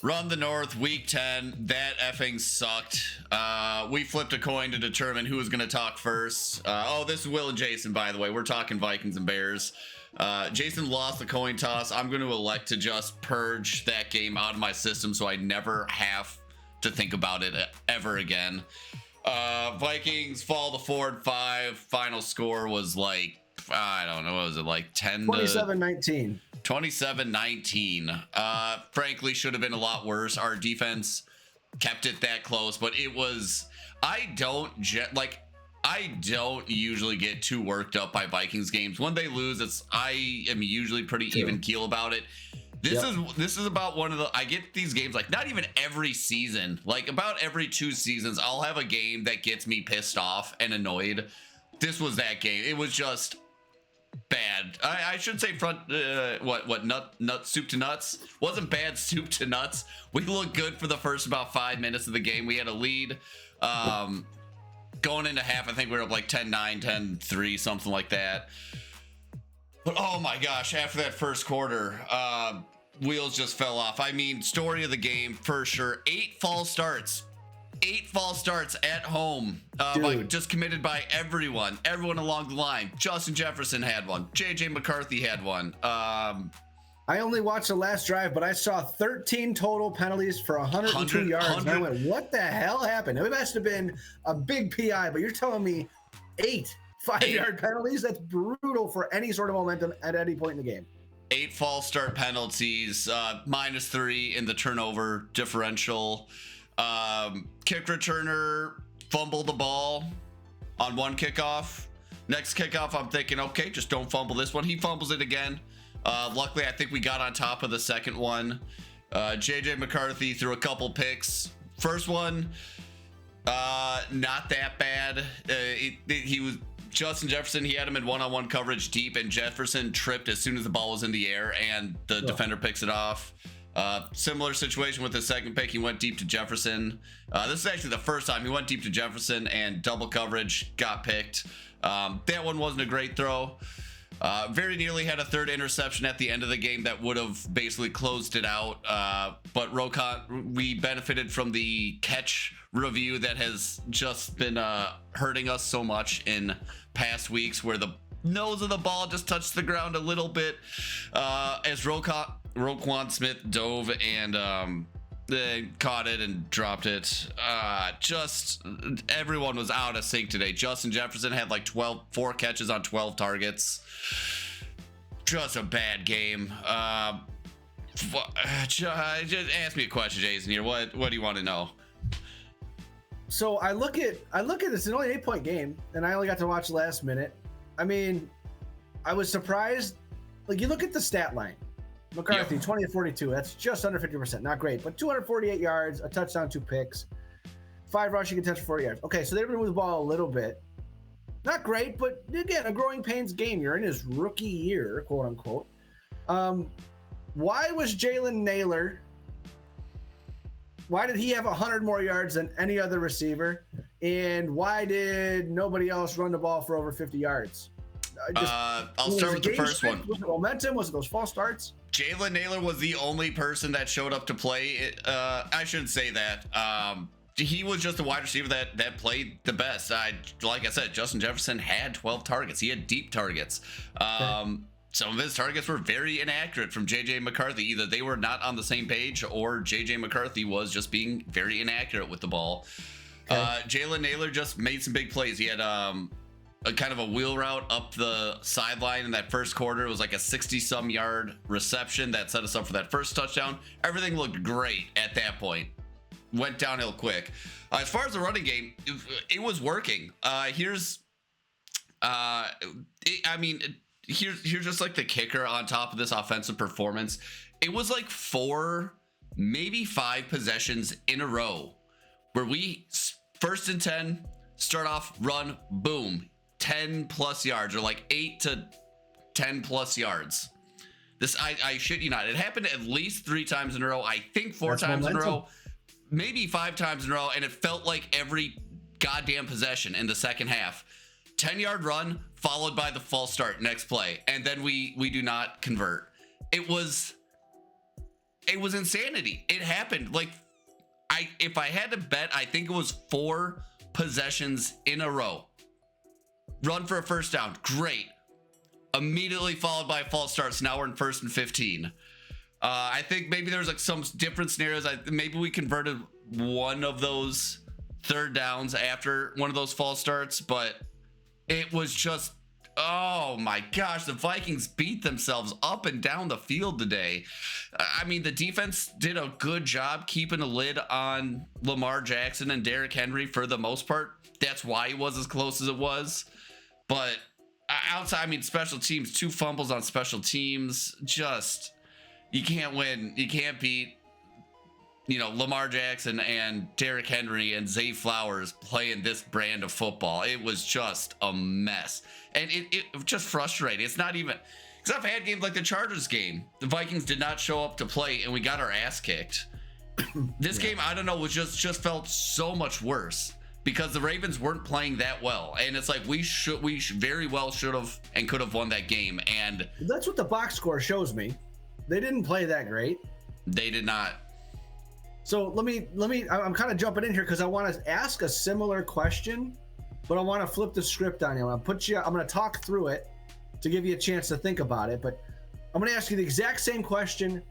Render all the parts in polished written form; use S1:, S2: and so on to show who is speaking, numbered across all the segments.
S1: Run the North, week 10. That effing sucked. We flipped a coin to determine who was going to talk first. This is Will and Jason, by the way. We're talking Vikings and Bears. Jason lost the coin toss. I'm going to elect to just purge that game out of my system so I never have to think about it ever again. Vikings fall to 4-5. Final score was like, I don't know, what was it, like
S2: 27-19.
S1: 27-19. Frankly, should have been a lot worse. Our defense kept it that close, but it was, I don't usually get too worked up by Vikings games. When they lose, I am usually pretty even keel about it. This is about one of the, I get these games like not even every season, like about every 2 seasons, I'll have a game that gets me pissed off and annoyed. This was that game. It was just bad. I should say nut soup to nuts. Wasn't bad soup to nuts. We looked good for the first about 5 minutes of the game. We had a lead. Going into half, I think we were up like 10-9, 10-3, something like that. But oh my gosh, after that first quarter, wheels just fell off. I mean, story of the game for sure. 8 false starts at home, just committed by everyone along the line. Justin Jefferson had one. JJ McCarthy had one.
S2: I only watched the last drive, but I saw 13 total penalties for 102 yards. And I went, what the hell happened? It must have been a big PI, but you're telling me 8 5-yard penalties? That's brutal for any sort of momentum at any point in the game.
S1: 8 false start penalties, -3 in the turnover differential. Kick returner fumbled the ball on one kickoff. Next kickoff, I'm thinking, okay, just don't fumble this one. He fumbles it again. Luckily, I think we got on top of the second one. JJ McCarthy threw a couple picks. First one, not that bad. He was Justin Jefferson. He had him in one-on-one coverage deep, and Jefferson tripped as soon as the ball was in the air, and the defender picks it off. Similar situation with the second pick. He went deep to Jefferson. This is actually the first time he went deep to Jefferson and double coverage got picked. That one wasn't a great throw. Very nearly had a third interception at the end of the game that would have basically closed it out. But we benefited from the catch review that has just been hurting us so much in past weeks, where the nose of the ball just touched the ground a little bit as Roquan Smith dove and caught it and dropped it. Just everyone was out of sync today. Justin Jefferson had like 4 catches on 12 targets. Just a bad game. Just ask me a question, Jason. Here, what do you want to know?
S2: So I look at this. It's only an 8-point game, and I only got to watch the last minute. I mean, I was surprised. Like, you look at the stat line. McCarthy, 20 of 42. That's just under 50%. Not great, but 248 yards, a touchdown, 2 picks, 5 rushing attempts for 40 yards. Okay, so they were moving the ball a little bit. Not great, but again, a growing pains game. You're in his rookie year, quote unquote. Why was Jalen Naylor? Why did he have 100 more yards than any other receiver? And why did nobody else run the ball for over 50 yards?
S1: I'll start with the first one.
S2: Was it momentum? Was it those false starts?
S1: Jalen Naylor was the only person that showed up to play. I shouldn't say that. He was just a wide receiver that played the best. Like I said, Justin Jefferson had 12 targets. He had deep targets. Some of his targets were very inaccurate from JJ McCarthy. Either they were not on the same page, or JJ McCarthy was just being very inaccurate with the ball. Jalen Naylor just made some big plays. He had a kind of a wheel route up the sideline in that first quarter. It was like a 60-some yard reception that set us up for that first touchdown. Everything looked great at that point. Went downhill quick. As far as the running game, it was working. Here's just like the kicker on top of this offensive performance. It was like 4, maybe 5 possessions in a row where we, 1st and 10, start off, run, boom, 10 plus yards, or like 8 to 10 plus yards. This, I shit you not, it happened at least 3 times in a row. I think 4 times in a row, maybe 5 times in a row, and it felt like every goddamn possession in the second half. 10-yard run followed by the false start next play, and then we do not convert. It was it was insanity. It happened. Like, if I had to bet, I think it was 4 possessions in a row. Run for a first down. Great. Immediately followed by a false start. So now we're in 1st and 15. I think maybe there was like some different scenarios. Maybe we converted one of those 3rd downs after one of those false starts, but it was just, oh my gosh, the Vikings beat themselves up and down the field today. I mean, the defense did a good job keeping a lid on Lamar Jackson and Derrick Henry for the most part. That's why it was as close as it was. But outside, I mean, special teams, 2 fumbles on special teams, just, you can't win. You can't beat, Lamar Jackson and Derrick Henry and Zay Flowers playing this brand of football. It was just a mess. And it just frustrating. It's not even, because I've had games like the Chargers game. The Vikings did not show up to play and we got our ass kicked. This game, I don't know, was just felt so much worse because the Ravens weren't playing that well. And it's like, we very well should have and could have won that game. And
S2: that's what the box score shows me. They didn't play that great. They
S1: did not.
S2: So let me, I'm kind of jumping in here because I want to ask a similar question, but I want to flip the script on you. I'm going to talk through it to give you a chance to think about it, but I'm going to ask you the exact same question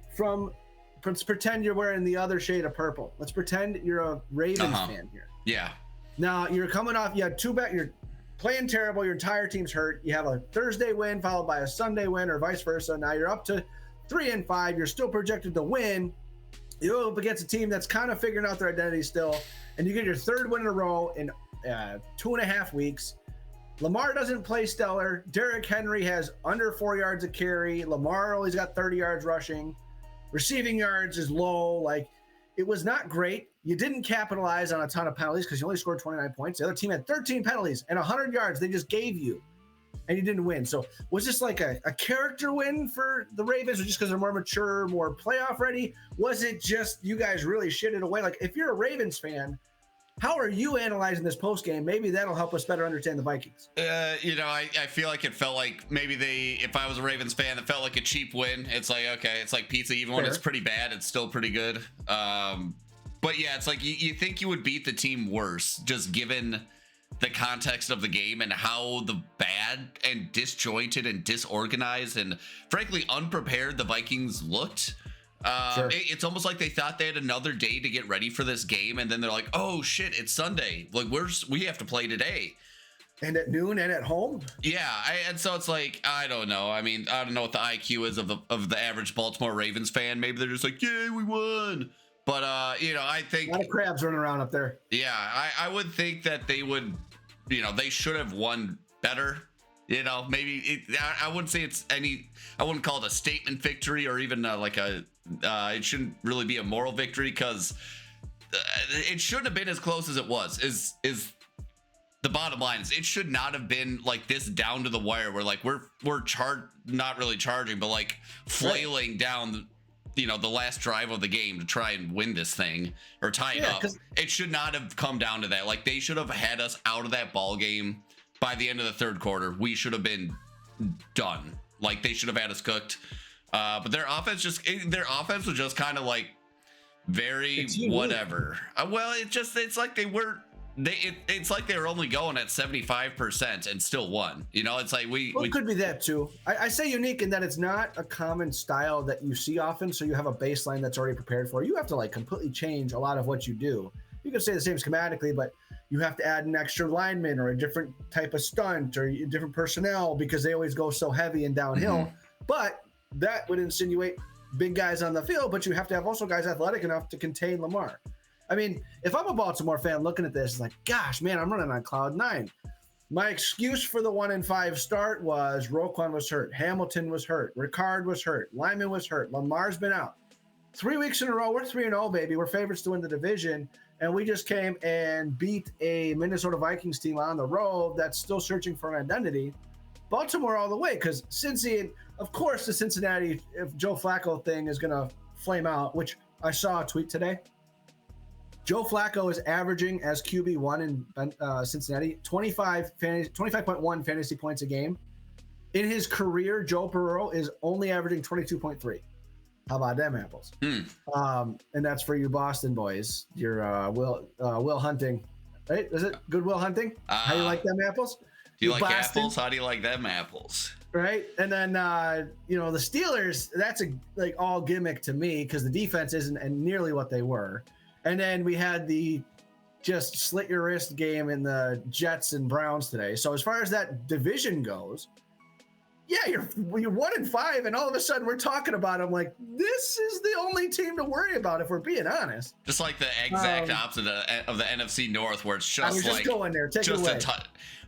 S2: let's pretend you're wearing the other shade of purple. Let's pretend you're a Ravens fan here.
S1: Yeah.
S2: Now you're coming off, you had 2 back, you're playing terrible, your entire team's hurt. You have a Thursday win followed by a Sunday win or vice versa. Now you're up to 3-5. You're still projected to win. You go up against a team that's kind of figuring out their identity still, and you get your 3rd win in a row in 2.5 weeks. Lamar doesn't play stellar. Derrick Henry has under 4 yards a carry. Lamar only's got 30 yards rushing. Receiving yards is low. Like, it was not great. You didn't capitalize on a ton of penalties because you only scored 29 points. The other team had 13 penalties and 100 yards they just gave you, and you didn't win. So was this like a character win for the Ravens, or just because they're more mature, more playoff ready? Was it just you guys really shitted away? Like, if you're a Ravens fan, how are you analyzing this post game? Maybe that'll help us better understand the Vikings.
S1: I feel like it felt like maybe if I was a Ravens fan, it felt like a cheap win. It's like, okay, it's like pizza. Even when it's pretty bad, it's still pretty good. But yeah, it's like you think you would beat the team worse, just given the context of the game and how the bad and disjointed and disorganized and frankly unprepared the Vikings looked. Sure. It's almost like they thought they had another day to get ready for this game, and then they're like, oh shit, it's Sunday, like we have to play today,
S2: and at noon and at home.
S1: Yeah. And so it's like, I don't know. I mean, I don't know what the IQ is of the average Baltimore Ravens fan. Maybe they're just like, yeah, we won. But I think
S2: a lot of crabs running around up there.
S1: Yeah, I would think that they would, they should have won better. Maybe I wouldn't say I wouldn't call it a statement victory or even it shouldn't really be a moral victory, because it shouldn't have been as close as it was. Is the bottom line. It should not have been like this down to the wire where like we're not really charging, but like flailing down the last drive of the game to try and win this thing or tie it up. It should not have come down to that. Like, they should have had us out of that ball game by the end of the 3rd quarter. We should have been done. Like, they should have had us cooked. But their offense was just kind of like very whatever. It's like they weren't. It's like they were only going at 75% and still won. It's like
S2: it could be that too. I say unique in that it's not a common style that you see often. So you have a baseline that's already prepared for. You have to like completely change a lot of what you do. You can say the same schematically, but you have to add an extra lineman or a different type of stunt or different personnel because they always go so heavy and downhill. Mm-hmm. But that would insinuate big guys on the field, but you have to have also guys athletic enough to contain Lamar. I mean, if I'm a Baltimore fan looking at this, it's like, gosh, man, I'm running on cloud 9. My excuse for the 1-5 start was Roquan was hurt, Hamilton was hurt, Ricard was hurt, Lyman was hurt, Lamar's been out. 3 weeks in a row, we're 3-0, baby. We're favorites to win the division, and we just came and beat a Minnesota Vikings team on the road that's still searching for an identity. Baltimore all the way, because Cincy, of course, the Cincinnati Joe Flacco thing is going to flame out, which I saw a tweet today. Joe Flacco is averaging as QB1 in Cincinnati 25.1 fantasy points a game. In his career, Joe Burrow is only averaging 22.3. How about them apples?
S1: Hmm.
S2: And that's for you Boston boys. Your Will Hunting, right? Is it good Will Hunting? How you like them apples?
S1: Do you like
S2: Boston,
S1: apples? How do you like them apples?
S2: right? And then the Steelers, that's a like all gimmick to me because the defense isn't nearly what they were. And then we had the just slit your wrist game in the Jets and Browns today. So as far as that division goes, yeah, you're 1-5, and all of a sudden we're talking about them like this is the only team to worry about if we're being honest.
S1: Just like the exact opposite of the NFC North, where it's just like
S2: go in there, take it away.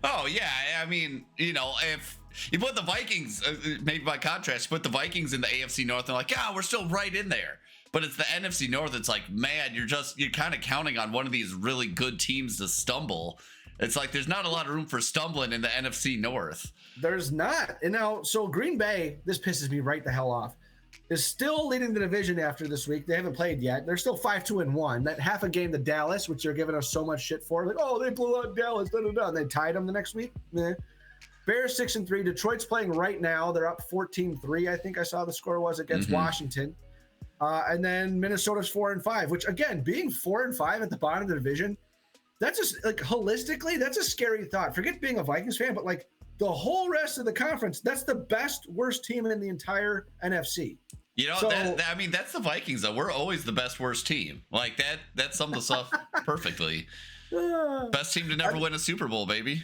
S1: Oh yeah, I mean, if you put the Vikings, maybe by contrast, put the Vikings in the AFC North, and like, we're still right in there. But it's the NFC North. It's like, man, you're kind of counting on one of these really good teams to stumble. It's like there's not a lot of room for stumbling in the NFC North.
S2: There's not. And now, so Green Bay, this pisses me right the hell off, is still leading the division after this week. They haven't played yet. They're still 5-2-1. That half a game to Dallas, which they're giving us so much shit for. Like, oh, they blew out Dallas, and they tied them the next week. Bears 6-3. Detroit's playing right now. They're up 14-3. I think I saw the score was against Washington. And then Minnesota's 4-5, which again, being 4-5 at the bottom of the division, that's just like holistically, that's a scary thought. Forget being a Vikings fan, but like the whole rest of the conference, that's the best, worst team in the entire NFC.
S1: So, I mean, that's the Vikings, though. We're always the best, worst team. Like that sums us up perfectly. Best team to never win a Super Bowl, baby.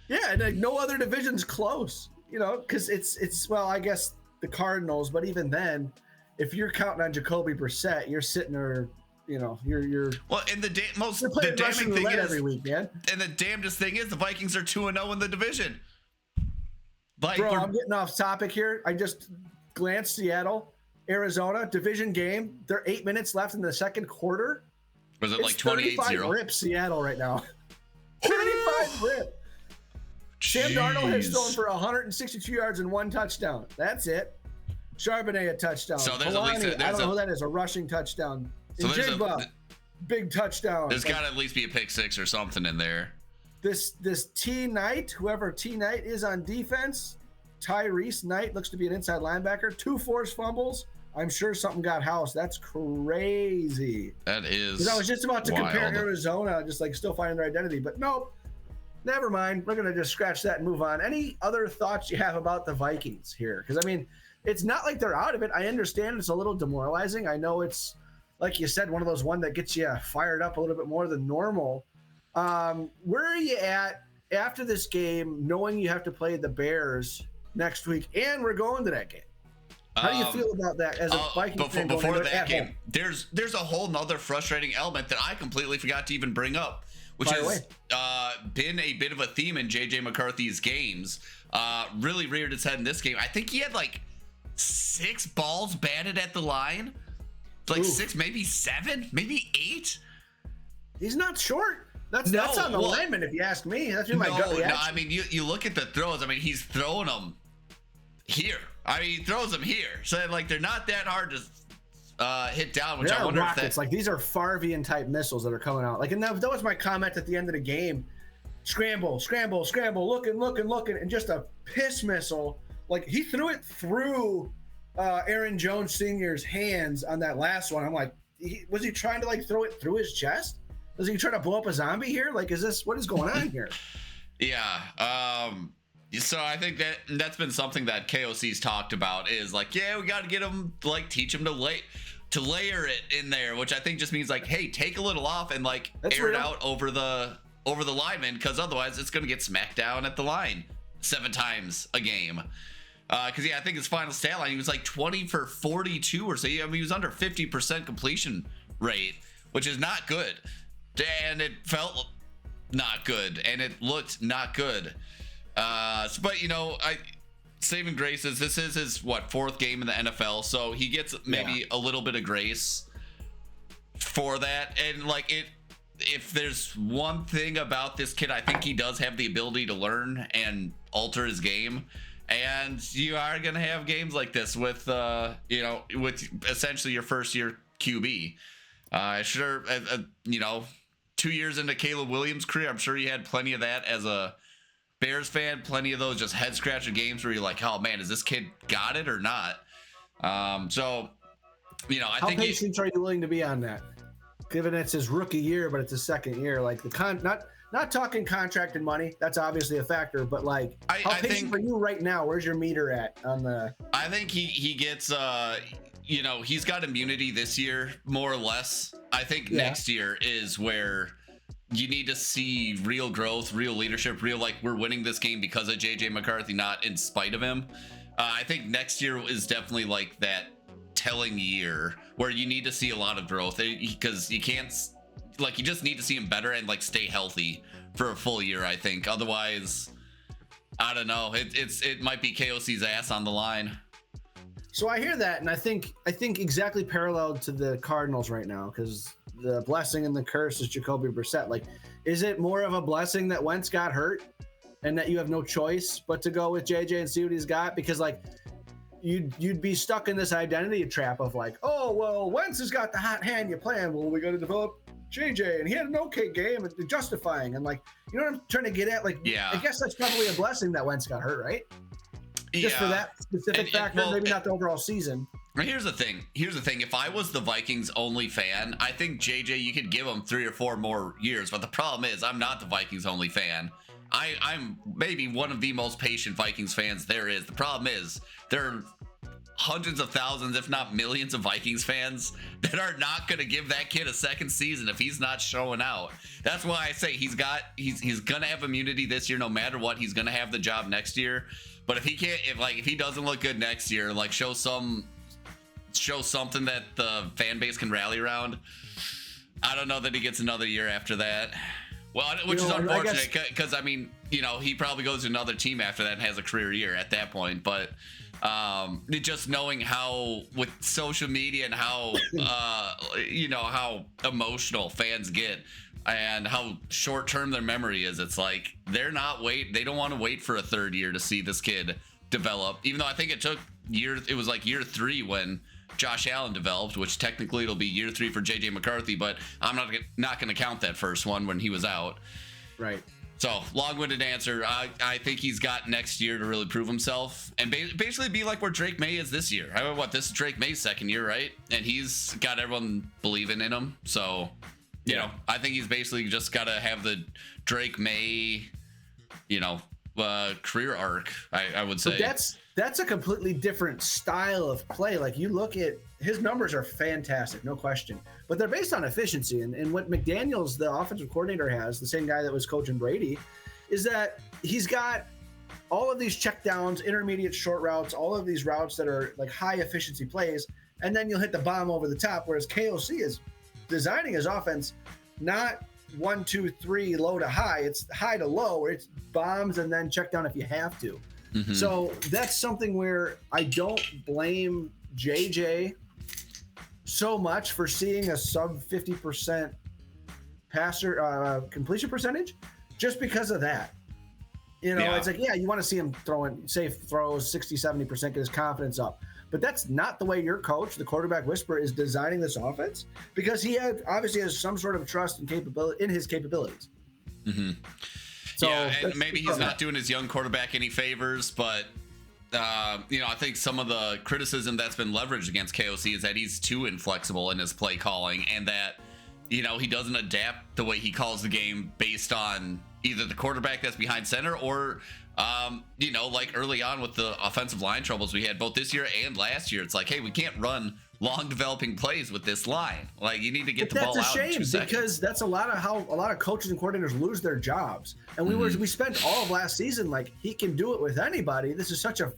S2: Yeah, and like, no other division's close, because it's well, I guess the Cardinals, but even then, if you're counting on Jacoby Brissett, you're sitting there, you're
S1: well, and the
S2: damning thing is every week, man.
S1: And the damnedest thing is the Vikings are 2-0 in the division. Like,
S2: bro, I'm getting off topic here. I just glanced Seattle, Arizona division game. There are 8 minutes left in the second quarter.
S1: Was it like 28-0?
S2: Rip Seattle right now. 35 rip. Sam Darnold has thrown for 162 yards and 1 touchdown. That's it. Charbonnet a touchdown.
S1: So there's
S2: Kalani,
S1: at least
S2: I don't know who that is. A rushing touchdown.
S1: So
S2: Jigba, big touchdown.
S1: There's got to at least be a pick six or something in there.
S2: This T Knight, whoever T Knight is on defense, Tyrese Knight looks to be an inside linebacker. 2 forced fumbles. I'm sure something got housed. That's crazy.
S1: That is.
S2: Because I was just about to
S1: wild.
S2: compare Arizona, just like still finding their identity, but nope. Never mind. We're gonna just scratch that and move on. Any other thoughts you have about the Vikings here? Because I mean, it's not like they're out of it. I understand it's a little demoralizing. I know it's, like you said, one of those that gets you fired up a little bit more than normal. Where are you at after this game, knowing you have to play the Bears next week, and we're going to that game? How do you feel about that as a Vikings fan?
S1: Before that game, there's a whole nother frustrating element that I completely forgot to even bring up, which has been a bit of a theme in JJ McCarthy's games. Really reared its head in this game. I think he had like 6 balls batted at the line, like 6, maybe 7, maybe 8.
S2: He's not short. That's on the lineman, if you ask me. That's my gut reaction.
S1: No, I mean, you look at the throws. I mean, he's throwing them here. I mean, he throws them here. So, like, they're not that hard to hit down, which I wonder if that's...
S2: Like, these are Favre-type missiles that are coming out. Like, and that was my comment at the end of the game. Scramble, scramble, scramble, looking, and just a piss missile. Like, he threw it through Aaron Jones Sr.'s hands on that last one. I'm like, was he trying to, like, throw it through his chest? Was he trying to blow up a zombie here? Like, what is going on here?
S1: Yeah. So I think that's been something that KOC's talked about is like, we got to get him, like, teach him to layer it in there, which I think just means like, hey, take a little off and like air it out over the lineman, because otherwise it's going to get smacked down at the line 7 times a game. Because I think his final stat line, he was like 20 for 42 or so. I mean, he was under 50% completion rate, which is not good. And it felt not good, and it looked not good. But saving grace is this is his 4th game in the NFL, so he gets maybe a little bit of grace for that. And like if there's one thing about this kid, I think he does have the ability to learn and alter his game. And you are gonna have games like this with with essentially your first year QB. 2 years into Caleb Williams' career, I'm sure he had plenty of that as a Bears fan, plenty of those just head scratcher games where you're like, oh man, is this kid got it or not? So You know, I
S2: How
S1: think
S2: patient are you willing to be on that? Given it's his rookie year, but it's his second year, like not talking contract and money. That's obviously a factor, but like, how patient are you right now? Where's your meter at on the?
S1: I think he gets you know, he's got immunity this year, more or less. I think next year is where you need to see real growth, real leadership, real like we're winning this game because of JJ McCarthy, not in spite of him. I think next year is definitely like that telling year where you need to see a lot of growth because you can't, like, you just need to see him better and like stay healthy for a full year. I think otherwise, I don't know. It might be KOC's ass on the line.
S2: So I hear that, and I think exactly paralleled to the Cardinals right now, because the blessing and the curse is Jacoby Brissett. Like, is it more of a blessing that Wentz got hurt and that you have no choice but to go with JJ and see what he's got? Because like, you'd be stuck in this identity trap of like, oh well, Wentz has got the hot hand. You plan, well, we got to develop JJ, and he had an okay game, and justifying, and like, you know what I'm trying to get at? Like, I guess that's probably a blessing that Wentz got hurt, right? Just for that specific factor, maybe not the overall season.
S1: Here's the thing. If I was the Vikings only fan, I think JJ, you could give him 3 or 4 more years. But the problem is, I'm not the Vikings only fan. I'm maybe one of the most patient Vikings fans there is. The problem is, there are hundreds of thousands, if not millions, of Vikings fans that are not going to give that kid a second season if he's not showing out. That's why I say he's going to have immunity this year no matter what. He's going to have the job next year. But if he doesn't look good next year, like show something that the fan base can rally around, I don't know that he gets another year after that. Well, which is unfortunate because I mean, you know, he probably goes to another team after that and has a career year at that point. But just knowing how with social media and how you know, how emotional fans get and how short term their memory is, it's like they don't want to wait for a third year to see this kid develop, even though I think it was like year 3 when Josh Allen developed, which technically it'll be year 3 for JJ McCarthy, but I'm not going to count that first one when he was out.
S2: Right.
S1: So, long-winded answer. I think he's got next year to really prove himself and basically be like where Drake May is this year. This is Drake May's second year, right? And he's got everyone believing in him. So, you know, I think he's basically just got to have the Drake May, you know, career arc, I would say.
S2: But that's a completely different style of play. Like, you look at his numbers are fantastic, no question, but they're based on efficiency. And what McDaniels, the offensive coordinator, has, the same guy that was coaching Brady, is that he's got all of these checkdowns, intermediate short routes, all of these routes that are like high efficiency plays, and then you'll hit the bomb over the top. Whereas KOC is designing his offense not 1, 2, 3 low to high, it's high to low, where it's bombs and then check down if you have to. Mm-hmm. So that's something where I don't blame JJ so much for seeing a sub 50% passer completion percentage, just because of that. You know, it's like, you want to see him throwing safe throws, 60-70%, get his confidence up. But that's not the way your coach, the quarterback whisperer, is designing this offense, because he obviously has some sort of trust and capability in his capabilities.
S1: Mm-hmm. So and maybe he's not doing his young quarterback any favors, but you know, I think some of the criticism that's been leveraged against KOC is that he's too inflexible in his play calling, and that, you know, he doesn't adapt the way he calls the game based on either the quarterback that's behind center or you know, like early on with the offensive line troubles we had both this year and last year. It's like, hey, we can't run long developing plays with this line. Like, you need to get the ball out in 2 seconds. That's a shame, because that's a lot of how a lot of coaches and coordinators lose their jobs. And we spent all of last season like, he can do it with anybody. This is such a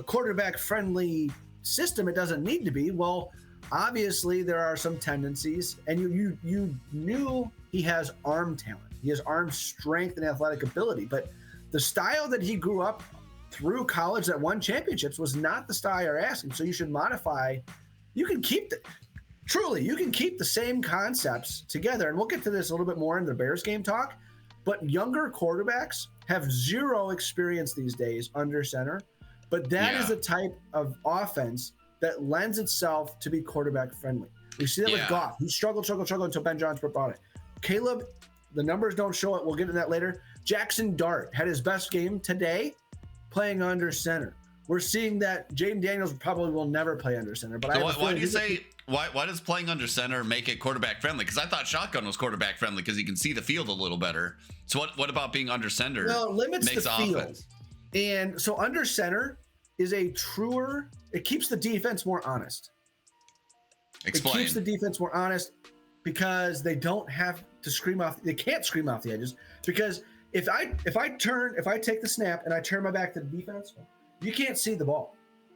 S1: quarterback friendly system. It doesn't need to be. Well, obviously there are some tendencies, and you knew he has arm talent. He has arm strength and athletic ability, but the style that he grew up through college that won championships was not the style you're asking. So you should modify. You can keep the same concepts together. And we'll get to this a little bit more in the Bears game talk, but younger quarterbacks have zero experience these days under center, but that is a type of offense that lends itself to be quarterback friendly. We see that with Goff. He struggled until Ben Johnson brought it. Caleb, the numbers don't show it. We'll get into that later. Jackson Dart had his best game today playing under center. We're seeing that Jaden Daniels probably will never play under center. But so why do you say why does playing under center make it quarterback friendly? Because I thought shotgun was quarterback friendly because you can see the field a little better. So what about being under center?
S2: Well, it limits
S1: makes
S2: the field. And so under center is a truer, it keeps the defense more honest.
S1: Explain.
S2: It keeps the defense more honest because they don't have to they can't scream off the edges. Because if I take the snap and I turn my back to the defense, you can't see the ball.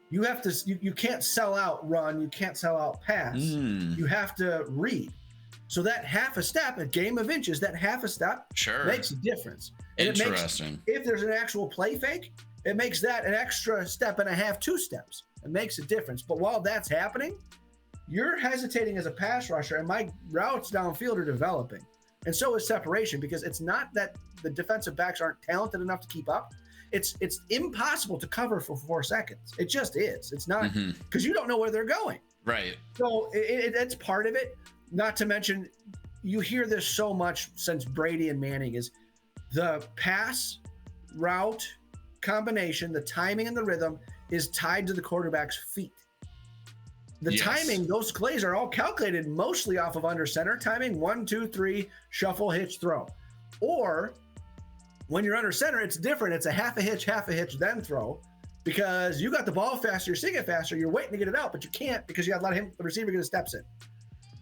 S2: You have to, you can't sell out run, you can't sell out pass. You have to read. So that half a step, a game of inches, that half a step makes a difference. And
S1: interesting.
S2: If there's an actual play fake, it makes that an extra step and a half, 2 steps. It makes a difference. But while that's happening, you're hesitating as a pass rusher, and my routes downfield are developing. And so is separation, because it's not that the defensive backs aren't talented enough to keep up. It's impossible to cover for 4 seconds. It just is. It's not, because you don't know where they're going.
S1: Right.
S2: So it's part of it. Not to mention, you hear this so much since Brady and Manning, is the pass route combination, the timing and the rhythm is tied to the quarterback's feet. The timing, those plays are all calculated mostly off of under center timing, 1, 2, 3, shuffle, hitch, throw. Or when you're under center, it's different. It's a half a hitch, then throw, because you got the ball faster, you're seeing it faster, you're waiting to get it out, but you can't because you got to let the receiver get his steps in.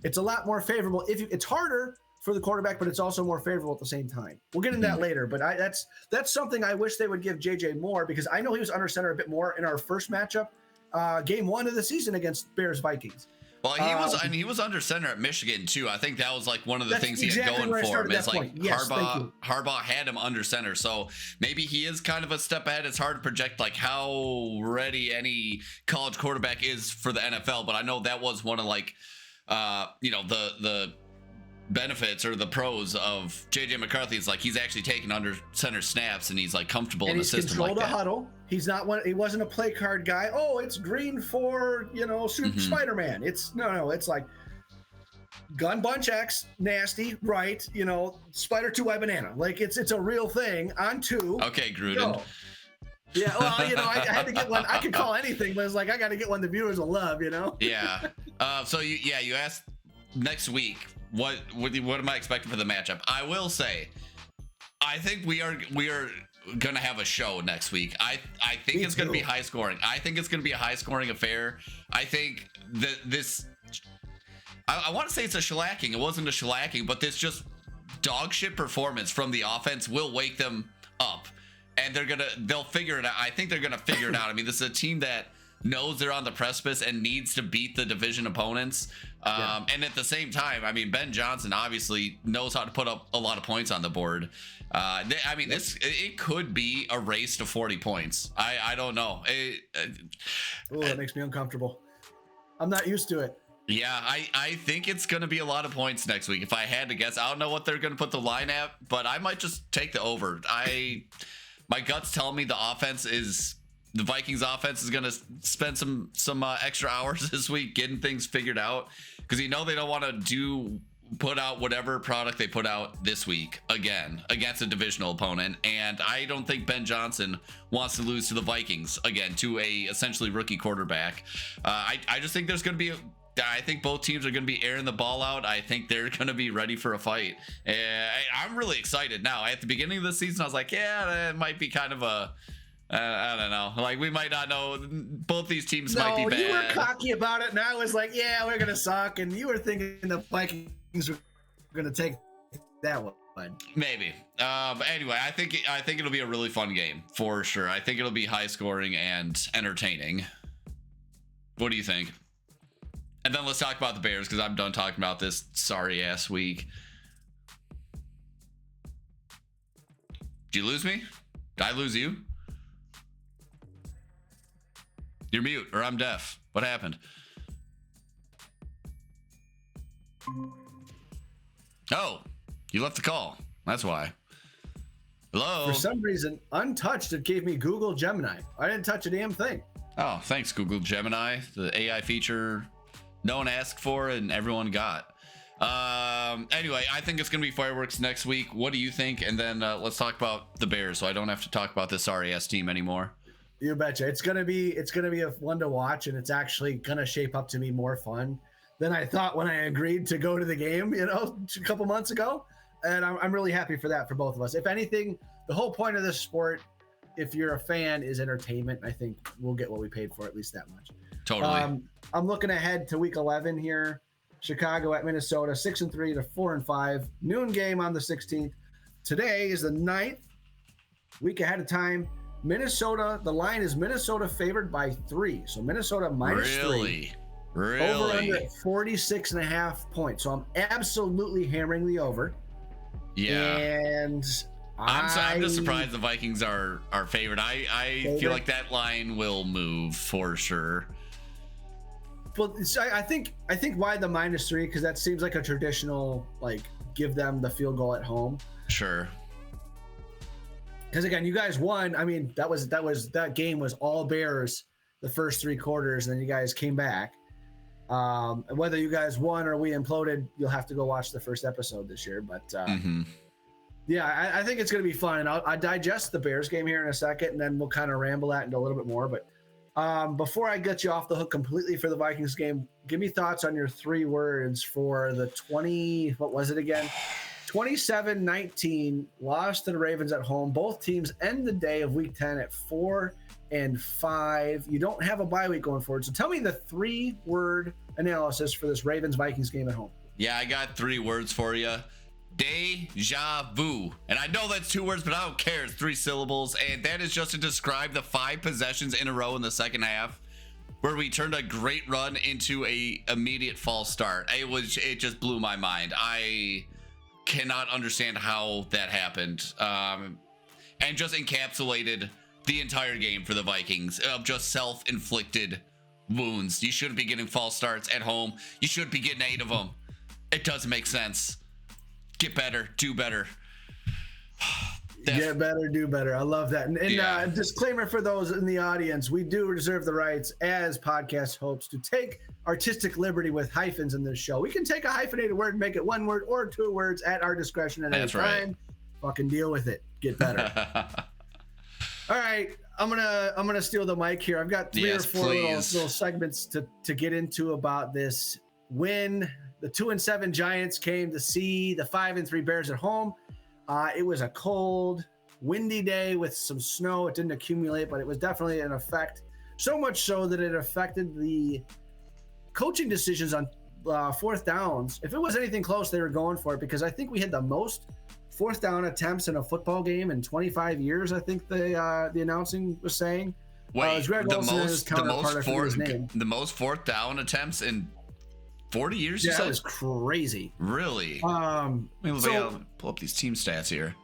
S2: It's a lot more favorable. It's harder for the quarterback, but it's also more favorable at the same time. We'll get into that later, but that's something I wish they would give JJ more, because I know he was under center a bit more in our first matchup. Game 1 of the season against Bears Vikings.
S1: Well, he was under center at Michigan too. I think that was like one of the things he had
S2: exactly
S1: going for him. Is like
S2: yes,
S1: Harbaugh had him under center, so maybe he is kind of a step ahead. It's hard to project like how ready any college quarterback is for the NFL, but I know that was one of like the benefits or the pros of JJ McCarthy. Is like he's actually taking under center snaps and he's like comfortable in the system like that.
S2: He's controlled a huddle. He's not one. He wasn't a play card guy. Oh, it's green for Spider-Man. It's no. It's like gun bunch X, nasty, right? Spider 2 banana. Like it's a real thing on 2.
S1: Okay, Gruden.
S2: Go. Yeah, well, I had to get one. I could call anything, but it's like I got to get one the viewers will love.
S1: Yeah. So you asked next week. What am I expecting for the matchup? I will say, I think we are gonna have a show next week. I think it's gonna be high scoring. I think it's gonna be a high scoring affair. I think that this. I want to say it's a shellacking. It wasn't a shellacking, but this just dog shit performance from the offense will wake them up, and they'll figure it out. I think they're gonna figure it out. I mean, this is a team that knows they're on the precipice and needs to beat the division opponents. And at the same time, I mean, Ben Johnson obviously knows how to put up a lot of points on the board. It could be a race to 40 points. I don't know.
S2: That makes me uncomfortable. I'm not used to it.
S1: Yeah, I think it's going to be a lot of points next week. If I had to guess, I don't know what they're going to put the line at, but I might just take the over. My guts tell me the Vikings offense is going to spend some extra hours this week getting things figured out, because they don't want to put out whatever product they put out this week again against a divisional opponent. And I don't think Ben Johnson wants to lose to the Vikings again, to a essentially rookie quarterback. I just think there's going to be I think both teams are going to be airing the ball out. I think they're going to be ready for a fight. I'm really excited now. At the beginning of the season, I was like, yeah, that might be kind of a I don't know. Like, we might not know. Both these teams might be bad.
S2: You were cocky about it, and I was like, yeah, we're going to suck. And you were thinking the Vikings were going to take that one.
S1: Maybe. Anyway, I think it'll be a really fun game for sure. I think it'll be high scoring and entertaining. What do you think? And then let's talk about the Bears, because I'm done talking about this sorry ass week. Did you lose me? Did I lose you? You're mute, or I'm deaf. What happened? Oh, you left the call. That's why. Hello?
S2: For some reason, untouched, it gave me Google Gemini. I didn't touch a damn thing.
S1: Oh, thanks, Google Gemini. The AI feature no one asked for and everyone got. Anyway, I think it's going to be fireworks next week. What do you think? And then let's talk about the Bears, so I don't have to talk about this sorry ass team anymore.
S2: You betcha. It's gonna be a one to watch, and it's actually gonna shape up to be more fun. than I thought when I agreed to go to the game, a couple months ago. And I'm really happy for that for both of us. If anything, the whole point of this sport, if you're a fan, is entertainment. I think we'll get what we paid for, at least that much.
S1: Totally.
S2: I'm looking ahead to week 11 here. Chicago at Minnesota, 6-3 to 4-5. Noon game on the 16th. Today is the 9th. Week ahead of time. Minnesota, the line is Minnesota favored by 3. So Minnesota minus 3.
S1: Really?
S2: Over under at 46.5 points. So I'm absolutely hammering the over.
S1: Yeah.
S2: And
S1: I'm just surprised the Vikings are favored. I feel like that line will move for sure.
S2: Well, I think why the minus 3, because that seems like a traditional, like, give them the field goal at home.
S1: Sure.
S2: Because again, you guys won. I mean, that game was all Bears the first 3 quarters, and then you guys came back. Whether you guys won or we imploded, you'll have to go watch the first episode this year. But yeah, I think it's going to be fun. And I'll digest the Bears game here in a second, and then we'll kind of ramble that into a little bit more. But before I get you off the hook completely for the Vikings game, give me thoughts on your 3 words for the 27-19 loss to the Ravens at home. Both teams end the day of week 10 at 4-5. You don't have a bye week going forward. So tell me the 3-word analysis for this Ravens-Vikings game at home.
S1: Yeah, I got 3 words for you. Deja vu. And I know that's 2 words, but I don't care. It's 3 syllables. And that is just to describe the 5 possessions in a row in the second half where we turned a great run into a immediate false start. It just blew my mind. I cannot understand how that happened. And just encapsulated the entire game for the Vikings of just self-inflicted wounds. You shouldn't be getting false starts at home. You shouldn't be getting 8 of them. It doesn't make sense. Get better, do better.
S2: Get better, do better. I love that. And disclaimer for those in the audience, we do reserve the rights as podcast hosts to take artistic liberty with hyphens in this show. We can take a hyphenated word and make it 1 word or 2 words at our discretion at any time. Right. Fucking deal with it. Get better. All right, I'm gonna steal the mic here. I've got 3 or 4 little segments to get into about this win. The 2-7 Giants came to see the 5-3 Bears at home. It was a cold, windy day with some snow. It didn't accumulate, but it was definitely an effect. So much so that it affected the coaching decisions on 4th downs. If it was anything close, they were going for it, because I think we had the most 4th down attempts in a football game in 25 years. I think the announcing was saying.
S1: Wait, the most 4th down attempts in 40 years?
S2: Yeah, that was crazy.
S1: Really? Pull up these team stats here.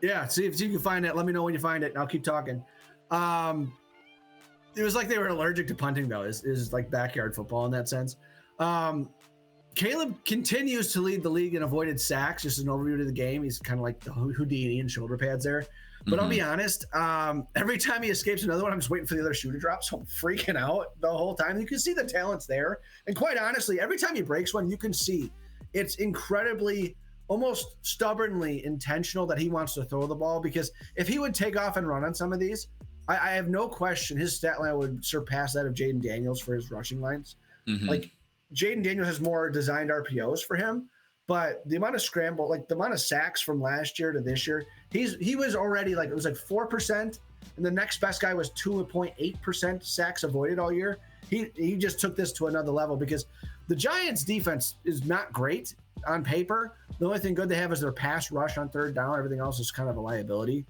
S2: Yeah, see if you can find it. Let me know when you find it, and I'll keep talking. It was like they were allergic to punting, though. Is like backyard football in that sense. Caleb continues to lead the league in avoided sacks. Just an overview of the game. He's kind of like the Houdini and shoulder pads there. But I'll be honest, every time he escapes another one, I'm just waiting for the other shoe to drop. So I'm freaking out the whole time. You can see the talent's there. And quite honestly, every time he breaks one, you can see it's incredibly, almost stubbornly intentional that he wants to throw the ball. Because if he would take off and run on some of these, I have no question his stat line would surpass that of Jaden Daniels for his rushing lines. Like, Jaden Daniels has more designed RPOs for him. But the amount of scramble, like the amount of sacks from last year to this year, he was already like, it was like 4%, and the next best guy was 2.8% sacks avoided all year. He just took this to another level, because the Giants' defense is not great on paper. The only thing good they have is their pass rush on 3rd down. Everything else is kind of a liability.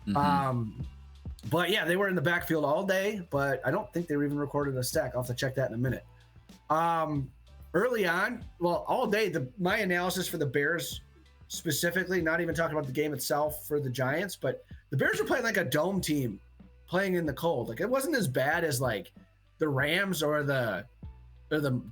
S2: But yeah, they were in the backfield all day, but I don't think they were even recorded a sack. I'll have to check that in a minute. Early on, well, all day, my analysis for the Bears specifically, not even talking about the game itself for the Giants, but the Bears were playing like a dome team playing in the cold. Like, it wasn't as bad as like the Rams or the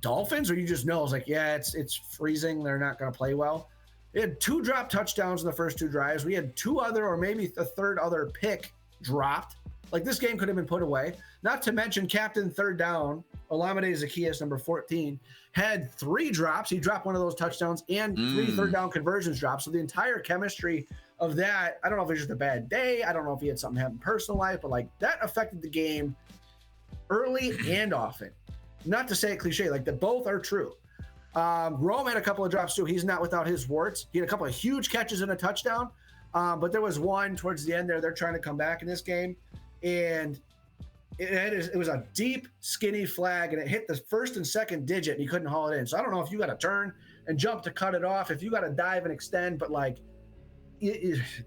S2: Dolphins, where you just know it's like, yeah, it's freezing. They're not going to play well. They had 2 drop touchdowns in the first 2 drives. We had 2 other, or maybe the 3rd other pick dropped. Like, this game could have been put away. Not to mention captain 3rd down, Olamide Zaccheaus, number 14, had 3 drops. He dropped one of those touchdowns and 3 3rd down conversions drops. So the entire chemistry of that, I don't know if it was just a bad day. I don't know if he had something happen in personal life, but like, that affected the game early and often. Not to say it cliche, like, that both are true. Rome had a couple of drops too. He's not without his warts. He had a couple of huge catches and a touchdown. But there was one towards the end there. They're trying to come back in this game. And it was a deep, skinny flag, and it hit the first and second digit, and he couldn't haul it in. So I don't know if you got to turn and jump to cut it off, if you got to dive and extend, but like,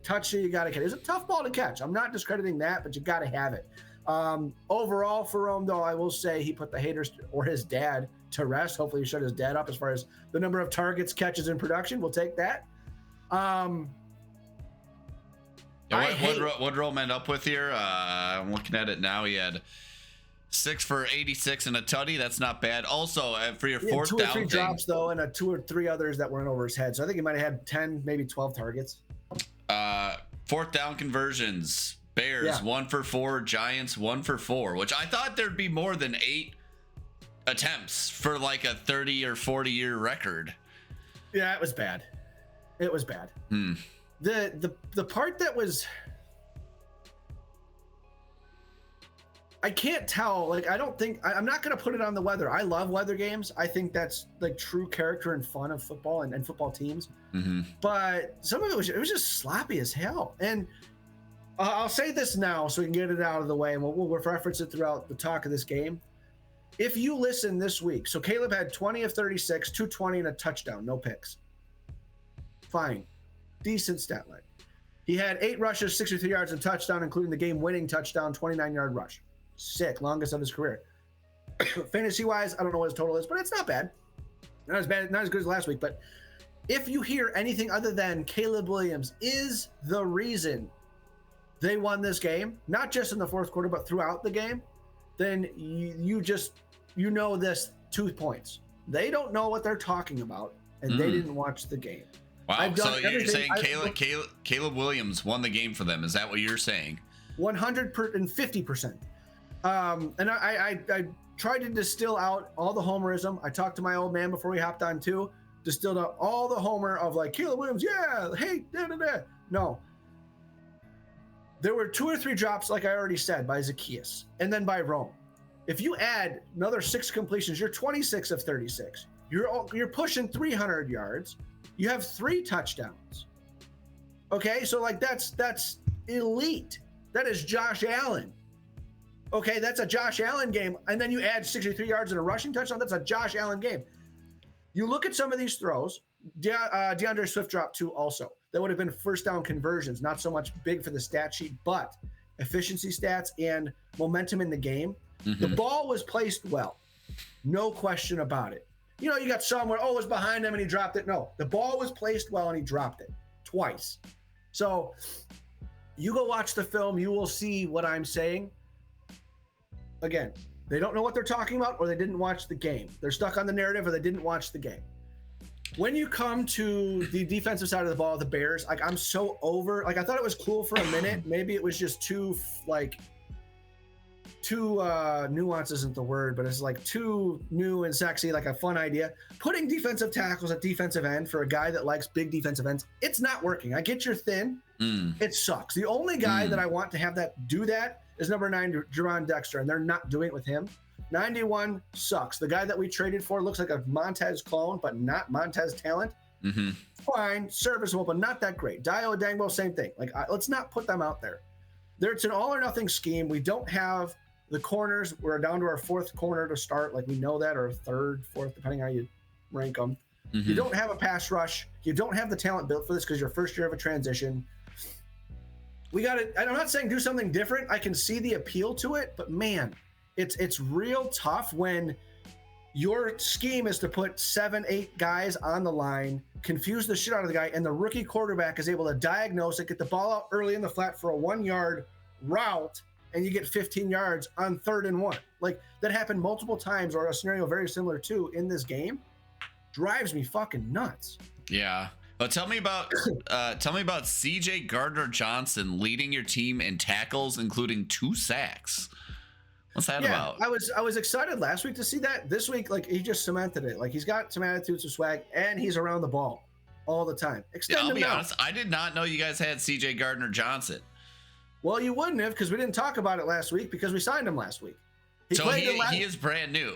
S2: touch it, you got to catch it. It's a tough ball to catch. I'm not discrediting that, but you got to have it. Overall for Rome, though, I will say he put the haters or his dad to rest. Hopefully he shut his dad up as far as the number of targets, catches, and production. We'll take that.
S1: What Rome end up with here? I'm looking at it now. He had 6 for 86 and a tutty. That's not bad. Also, for your fourth down,
S2: 2 or 3 drops though, and 2 or 3 others that went over his head. So I think he might have had 10, maybe 12 targets.
S1: Fourth down conversions. Bears 1 for 4. Giants 1 for 4. Which I thought there'd be more than 8 attempts for like a 30 or 40 year record.
S2: Yeah, it was bad. It was bad. The part that was, I can't tell, like, I don't think, I'm not going to put it on the weather. I love weather games. I think that's like true character and fun of football and football teams. But some of it was just sloppy as hell. And I'll say this now so we can get it out of the way, and we'll reference it throughout the talk of this game. If you listen this week, so Caleb had 20 of 36, 220 and a touchdown, no picks. Fine. Decent stat line. He had 8 rushes, 63 yards, and touchdown, including the game-winning touchdown, 29-yard rush. Sick, longest of his career. Fantasy-wise, I don't know what his total is, but it's not bad. Not as bad, not as good as last week. But if you hear anything other than Caleb Williams is the reason they won this game, not just in the fourth quarter, but throughout the game, then you know this 2 points. They don't know what they're talking about, and they didn't watch the game.
S1: Wow, so you're saying Caleb Williams won the game for them. Is that what you're saying?
S2: 150%. And I tried to distill out all the homerism. I talked to my old man before we hopped on too. Distilled out all the homer of like, Caleb Williams, yeah, hey, da-da-da. No. There were 2 or 3 drops, like I already said, by Zacchaeus, and then by Rome. If you add another 6 completions, you're 26 of 36. You're pushing 300 yards. You have 3 touchdowns. Okay, so like that's elite. That is Josh Allen. Okay, that's a Josh Allen game. And then you add 63 yards and a rushing touchdown. That's a Josh Allen game. You look at some of these throws. DeAndre Swift dropped 2 also. That would have been first down conversions, not so much big for the stat sheet, but efficiency stats and momentum in the game. The ball was placed well. No question about it. You know, you got somewhere, it was behind him and he dropped it. No, the ball was placed well and he dropped it twice. So you go watch the film, you will see what I'm saying. Again, they don't know what they're talking about, or they didn't watch the game. They're stuck on the narrative, or they didn't watch the game. When you come to the defensive side of the ball, the Bears, like, I'm so over. Like, I thought it was cool for a minute. Maybe it was just too nuance isn't the word, but it's like too new and sexy, like a fun idea. Putting defensive tackles at defensive end for a guy that likes big defensive ends, it's not working. I get you're thin. It sucks. The only guy that I want to have that do that is number 9, Jerron Dexter, and they're not doing it with him. 91 sucks. The guy that we traded for looks like a Montez clone, but not Montez talent. Fine, serviceable, but not that great. Dio Dangbo, same thing. Like, let's not put them out there. It's an all or nothing scheme. We don't have the corners. We're down to our 4th corner to start. Like, we know that, or 3rd, 4th, depending on how you rank them. You don't have a pass rush. You don't have the talent built for this because your first year of a transition. We got to, I'm not saying do something different. I can see the appeal to it, but man, it's real tough when your scheme is to put 7, 8 guys on the line, confuse the shit out of the guy, and the rookie quarterback is able to diagnose it, get the ball out early in the flat for a 1-yard route, and you get 15 yards on 3rd and 1. Like, that happened multiple times, or a scenario very similar to in this game. Drives me fucking nuts.
S1: Yeah. Well, tell me about C.J. Gardner-Johnson leading your team in tackles, including 2 sacks. What's that about?
S2: I was excited last week to see that. This week, like, he just cemented it. Like, he's got some attitude, some swag, and he's around the ball all the time.
S1: I'll be honest, I did not know you guys had C.J. Gardner-Johnson.
S2: Well, you wouldn't have, because we didn't talk about it last week because we signed him last week.
S1: He is brand new.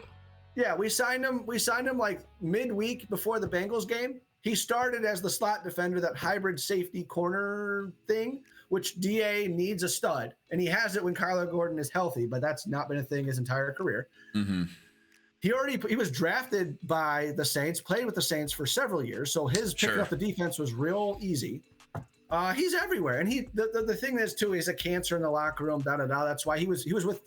S2: Yeah, we signed him. We signed him like midweek before the Bengals game. He started as the slot defender, that hybrid safety corner thing, which DA needs a stud, and he has it when Kyler Gordon is healthy. But that's not been a thing his entire career.
S1: Mm-hmm.
S2: He was drafted by the Saints, played with the Saints for several years, so his picking up the defense was real easy. He's everywhere, and the thing is too, he's a cancer in the locker room. That's why he was with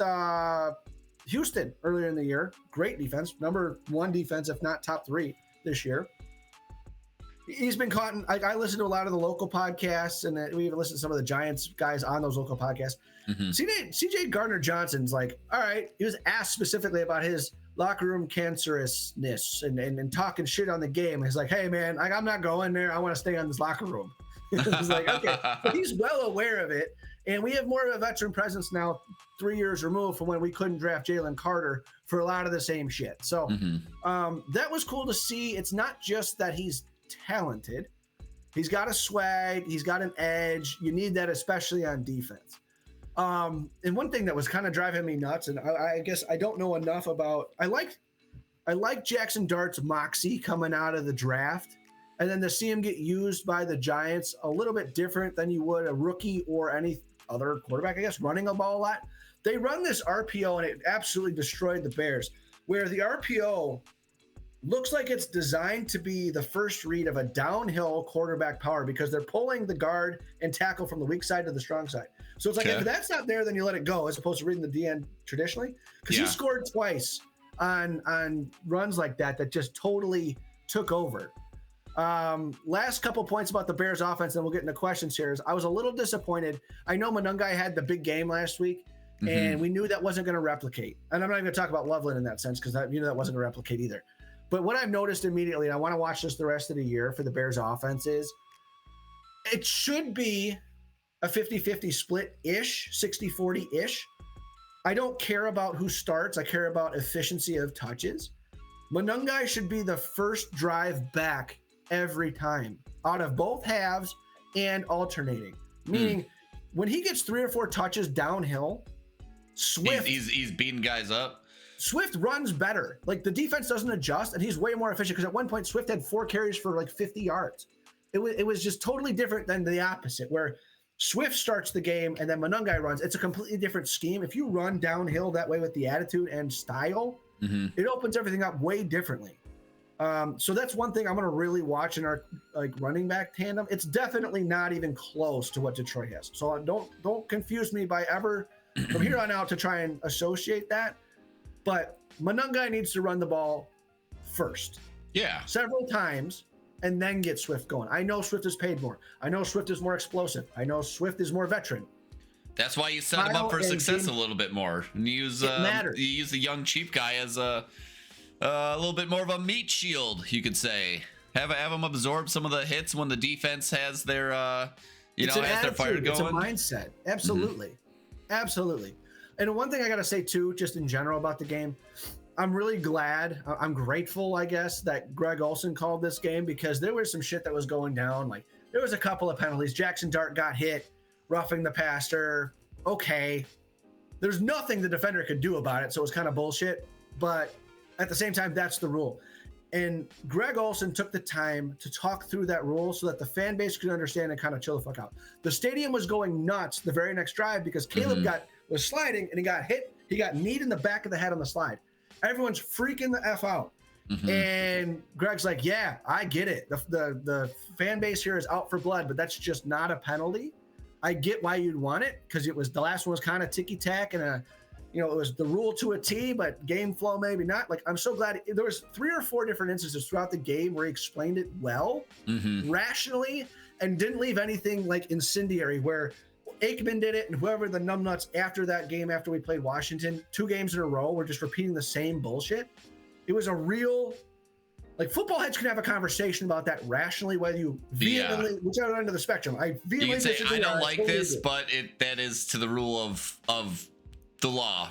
S2: Houston earlier in the year. Great defense, number one defense, if not top three this year. He's been caught in, I listen to a lot of the local podcasts, and we even listen to some of the Giants guys on those local podcasts. Mm-hmm. CJ Gardner-Johnson's like, all right, he was asked specifically about his locker room cancerousness and talking shit on the game. He's like, hey man, I'm not going there. I want to stay on this locker room. He's like, okay, but he's well aware of it. And we have more of a veteran presence now, 3 years removed from when we couldn't draft Jalen Carter for a lot of the same shit. So that was cool to see. It's not just that he's talented. He's got a swag. He's got an edge. You need that, especially on defense. And one thing that was kind of driving me nuts, and I guess I don't know enough about, I like Jackson Dart's moxie coming out of the draft. And then to see him get used by the Giants a little bit different than you would a rookie or any other quarterback, I guess, running a ball a lot. They run this RPO, and it absolutely destroyed the Bears, where the RPO looks like it's designed to be the first read of a downhill quarterback power, because they're pulling the guard and tackle from the weak side to the strong side. So it's like, if that's not there, then you let it go, as opposed to reading the DN traditionally. Because he scored twice on runs like that just totally took over. Last couple points about the Bears offense, and we'll get into questions here. I was a little disappointed. I know Monungai had the big game last week, and we knew that wasn't going to replicate. And I'm not even going to talk about Loveland in that sense, because that wasn't going to replicate either. But what I've noticed immediately, and I want to watch this the rest of the year for the Bears offense, is it should be a 50-50 split-ish, 60-40-ish. I don't care about who starts. I care about efficiency of touches. Monungai should be the first drive back every time out of both halves and alternating. Meaning when he gets 3 or 4 touches downhill, Swift... He's
S1: beating guys up.
S2: Swift runs better. Like, the defense doesn't adjust, and he's way more efficient, because at one point Swift had 4 carries for like 50 yards. It was just totally different than the opposite, where Swift starts the game and then Monungai runs. It's a completely different scheme. If you run downhill that way with the attitude and style, it opens everything up way differently. So that's one thing I'm going to really watch in our running back tandem. It's definitely not even close to what Detroit has. So don't confuse me by ever from here on out to try and associate that. But Monungai needs to run the ball first.
S1: Yeah.
S2: Several times, and then get Swift going. I know Swift is paid more. I know Swift is more explosive. I know Swift is more veteran.
S1: That's why you set him up for success a little bit more. And you use the young cheap guy as a little bit more of a meat shield, you could say. Have him absorb some of the hits when the defense has their their fire going.
S2: It's a mindset. Absolutely. Absolutely. And one thing I got to say too, just in general about the game, I'm really glad, I'm grateful, I guess, that Greg Olsen called this game, because there was some shit that was going down. Like, there was a couple of penalties. Jackson Dart got hit, roughing the passer. Okay. There's nothing the defender could do about it, so it was kind of bullshit. But at the same time, that's the rule. And Greg Olsen took the time to talk through that rule so that the fan base could understand and kind of chill the fuck out. The stadium was going nuts the very next drive, because Caleb was sliding and he got hit. He got kneed in the back of the head on the slide. Everyone's freaking the F out. And Greg's like, yeah, I get it. The fan base here is out for blood, but that's just not a penalty. I get why you'd want it, because the last one was kind of ticky-tack and it was the rule to a T, but game flow maybe not. Like, I'm so glad there was 3 or 4 different instances throughout the game where he explained it well, rationally, and didn't leave anything like incendiary, where Aikman did it, and whoever the numbnuts after that game, after we played Washington, 2 games in a row, were just repeating the same bullshit. It was a real, like, football heads can have a conversation about that rationally, whether you vehemently, whichever end of the spectrum. I vehemently
S1: you can say, I don't like this, but that is to the rule of the law.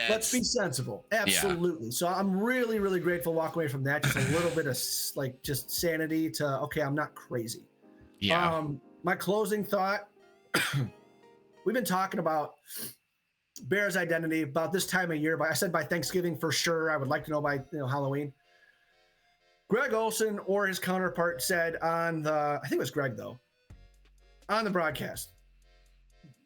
S2: Let's be sensible. Absolutely. So I'm really, really grateful walk away from that. Just a little bit of just sanity to, okay, I'm not crazy. Yeah. My closing thought, we've been talking about Bears identity about this time of year. But I said by Thanksgiving for sure. I would like to know by Halloween. Greg Olsen or his counterpart said on I think it was Greg though, on the broadcast,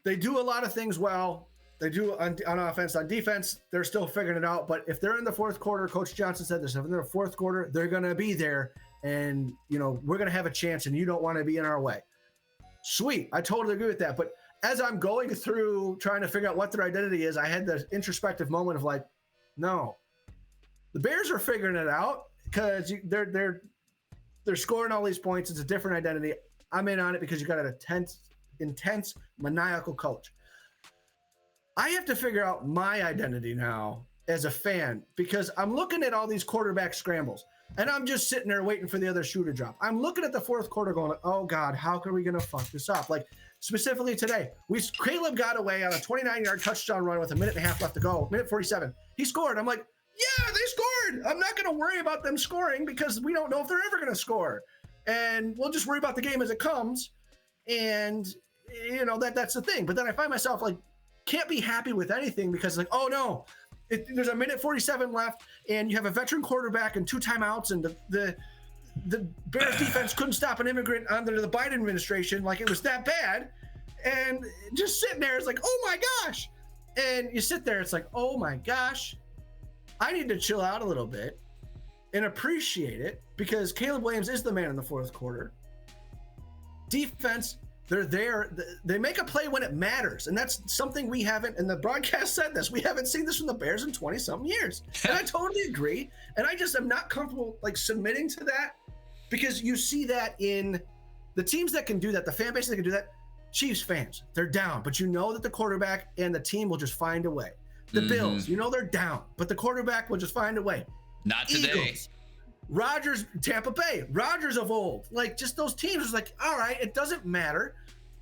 S2: they do a lot of things well. They do on offense, on defense, they're still figuring it out. But if they're in the fourth quarter, Coach Johnson said this, if they're in the fourth quarter, they're going to be there. And, we're going to have a chance and you don't want to be in our way. Sweet. I totally agree with that. But as I'm going through trying to figure out what their identity is, I had the introspective moment of like, no, the Bears are figuring it out because they're scoring all these points. It's a different identity. I'm in on it because you got an intense, maniacal coach. I have to figure out my identity now as a fan because I'm looking at all these quarterback scrambles and I'm just sitting there waiting for the other shoe to drop. I'm looking at the fourth quarter going, oh God, how are we going to fuck this up? Like specifically today, Caleb got away on a 29-yard touchdown run with a minute and a half left to go, minute 47. He scored. I'm like, yeah, they scored. I'm not going to worry about them scoring because we don't know if they're ever going to score. And we'll just worry about the game as it comes. And, that's the thing. But then I find myself like, can't be happy with anything because like, oh no, there's a minute 47 left and you have a veteran quarterback and 2 timeouts and the Bears defense couldn't stop an immigrant under the Biden administration. Like it was that bad. And just sitting there, it's like, oh my gosh. And you sit there, it's like, oh my gosh, I need to chill out a little bit and appreciate it because Caleb Williams is the man in the fourth quarter. Defense, they're there. They make a play when it matters. And that's something we haven't, and the broadcast said this, we haven't seen this from the Bears in 20-something years. And I totally agree. And I just am not comfortable like submitting to that because you see that in the teams that can do that, the fan base that can do that, Chiefs fans, they're down. But you know that the quarterback and the team will just find a way. The Bills, they're down. But the quarterback will just find a way.
S1: Not today.
S2: Eagles, Rodgers, Tampa Bay, Rodgers of old, like just those teams was like, all right, it doesn't matter.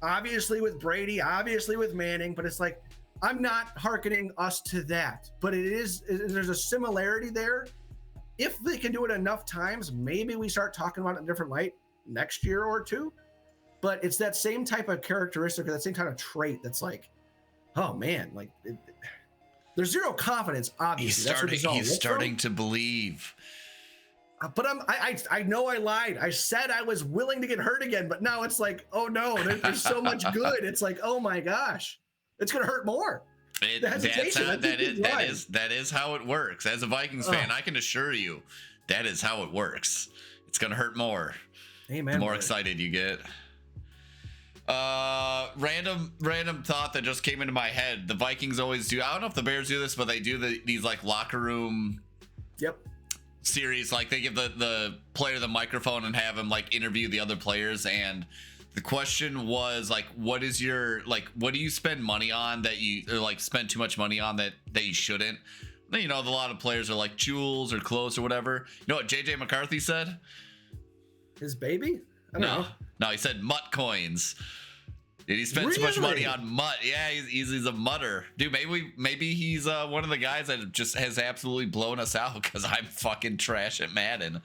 S2: Obviously with Brady, obviously with Manning, but it's like, I'm not hearkening us to that, but there's a similarity there. If they can do it enough times, maybe we start talking about it in a different light next year or two, but it's that same type of characteristic or that same kind of trait that's like, oh man, like there's zero confidence, obviously.
S1: He's starting to believe.
S2: But I know I lied. I said I was willing to get hurt again, but now it's like, oh no, there's so much good. It's like, oh my gosh, it's gonna hurt more.
S1: That is how it works. As a Vikings fan, I can assure you, that is how it works. It's gonna hurt more.
S2: Amen.
S1: The more excited you get. Random thought that just came into my head. The Vikings always do. I don't know if the Bears do this, but they do these like locker room.
S2: Yep.
S1: Series, like they give the player the microphone and have him like interview the other players, and the question was like, what do you spend money on that you or like spend too much money on that you shouldn't? A lot of players are like jewels or clothes or whatever. You know what JJ McCarthy said?
S2: His baby? I don't
S1: know. He said mutt coins. Did he spend too much money on mutt? Yeah, he's a mutter, dude. Maybe he's one of the guys that just has absolutely blown us out because I'm fucking trash at Madden.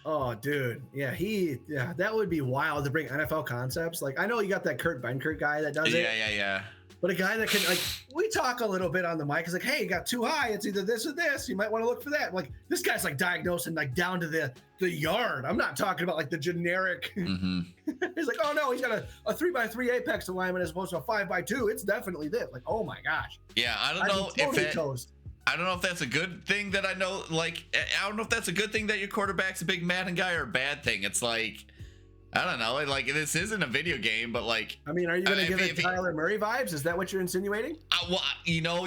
S2: Oh, dude, yeah, that would be wild to bring NFL concepts. Like I know you got that Kurt Benkert guy that does it.
S1: Yeah.
S2: But a guy that can like, we talk a little bit on the mic. It's like, hey, you got too high. It's either this or this. You might want to look for that. Like this guy's like diagnosing like down to the yard. I'm not talking about like the generic. He's like, oh no, he's got a 3x3 apex alignment as opposed to a 5x2. It's definitely this. Like, oh my gosh.
S1: Yeah, I don't know if that's a good thing that I know. Like, I don't know if that's a good thing that your quarterback's a big Madden guy or a bad thing. It's like, I don't know. Like this isn't a video game, but like,
S2: I mean, are you going to give it Tyler Murray vibes? Is that what you're insinuating?
S1: Well,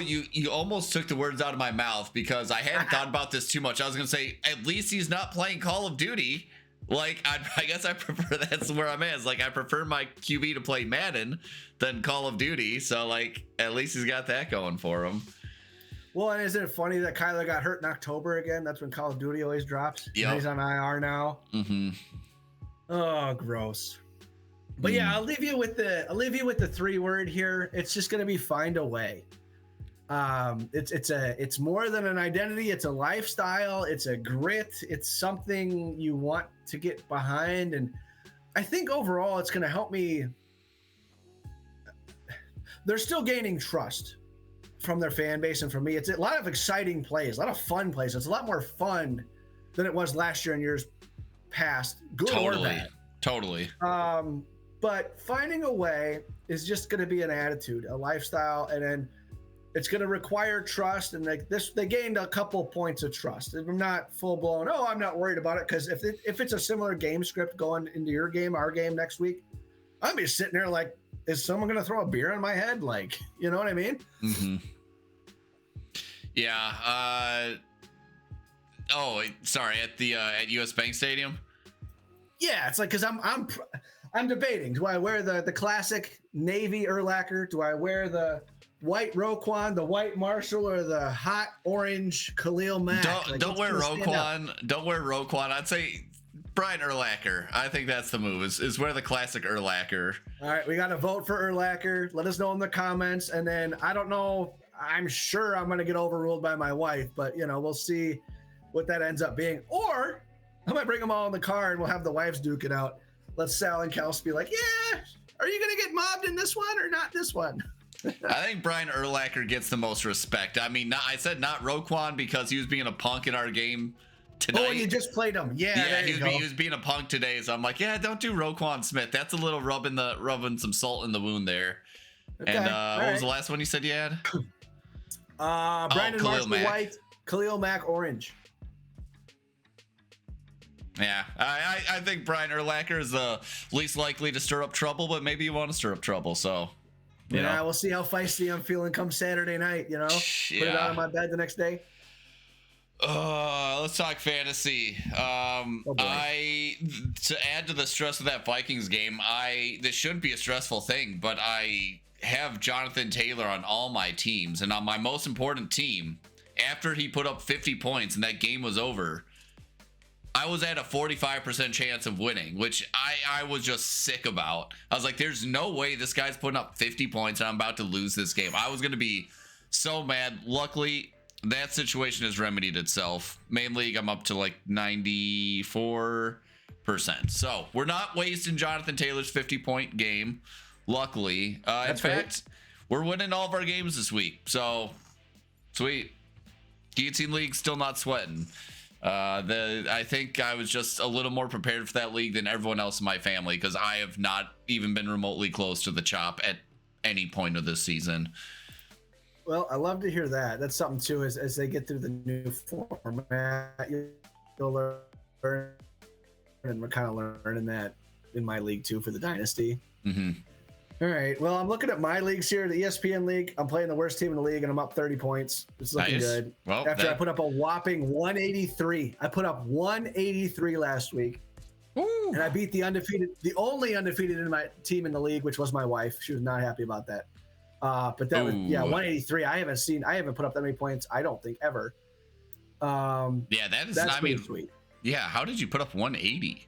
S1: you almost took the words out of my mouth because I hadn't thought about this too much. I was going to say, at least he's not playing Call of Duty. Like, I guess I prefer, that's where I'm at. It's like, I prefer my QB to play Madden than Call of Duty. So like, at least he's got that going for him.
S2: Well, and isn't it funny that Kyler got hurt in October again? That's when Call of Duty always drops.
S1: Yeah.
S2: He's on IR now. Oh, gross. But yeah, I'll leave you with the 3-word here. It's just gonna be find a way. It's more than an identity. It's a lifestyle. It's a grit. It's something you want to get behind, and I think overall it's gonna help me. They're still gaining trust from their fan base and from me. It's a lot of exciting plays, a lot of fun plays. It's a lot more fun than it was last year and years past. Good or bad.
S1: Totally.
S2: But finding a way is just going to be an attitude, a lifestyle, and then it's going to require trust. And like this, they gained a couple points of trust. I'm not full blown. Oh, I'm not worried about it, because if it's a similar game script going into your game, our game next week, I'd be sitting there like, is someone going to throw a beer on my head? Like, you know what I mean?
S1: Mm-hmm. Yeah. Oh, sorry. At US Bank Stadium.
S2: Yeah, it's like, because I'm debating. Do I wear the classic navy Urlacher? Do I wear the white Roquan, the white Marshall, or the hot orange Khalil Mack?
S1: Don't wear Roquan. Don't wear Roquan. I'd say Brian Urlacher. I think that's the move. Is wear the classic Urlacher.
S2: All right, we got to vote for Urlacher. Let us know in the comments, and then I don't know. I'm sure I'm going to get overruled by my wife, but we'll see what that ends up being. Or I might bring them all in the car and we'll have the wives duke it out. Let Sal and Kels be like, yeah, are you going to get mobbed in this one or not this one?
S1: I think Brian Urlacher gets the most respect. I mean, I said not Roquan because he was being a punk in our game tonight.
S2: Oh, you just played him. Yeah,
S1: he was being a punk today. So I'm like, yeah, don't do Roquan Smith. That's a little rubbing some salt in the wound there. Okay, and what was the last one you said you had?
S2: Brandon Marshall White, Khalil Mack orange.
S1: Yeah, I think Brian Urlacher is the least likely to stir up trouble, but maybe you want to stir up trouble, so you know.
S2: We'll see how feisty I'm feeling come Saturday night. Put it out on my bed the next day.
S1: Let's talk fantasy. To add to the stress of that Vikings game, this shouldn't be a stressful thing, but I have Jonathan Taylor on all my teams, and on my most important team, after he put up 50 points and that game was over, I was at a 45% chance of winning, which I was just sick about. I was like, there's no way this guy's putting up 50 points and I'm about to lose this game. I was going to be so mad. Luckily, that situation has remedied itself. Main league, I'm up to like 94%. So we're not wasting Jonathan Taylor's 50-point game. Luckily, in fact, we're winning all of our games this week. So sweet. Guillotine League still not sweating. I think I was just a little more prepared for that league than everyone else in my family, because I have not even been remotely close to the chop at any point of this season.
S2: Well, I love to hear that. That's something too, as they get through the new format, you'll learn, and we're kind of learning that in my league too for the Dynasty.
S1: Mm-hmm.
S2: All right. Well, I'm looking at my leagues here, the ESPN league. I'm playing the worst team in the league, and I'm up 30 points. It's looking good. Well, after I put up a whopping 183. I put up 183 last week. Ooh. And I beat the only undefeated in my team in the league, which was my wife. She was not happy about that. But that was 183. I haven't put up that many points, I don't think, ever.
S1: That is,
S2: that's pretty sweet.
S1: Yeah, how did you put up 180?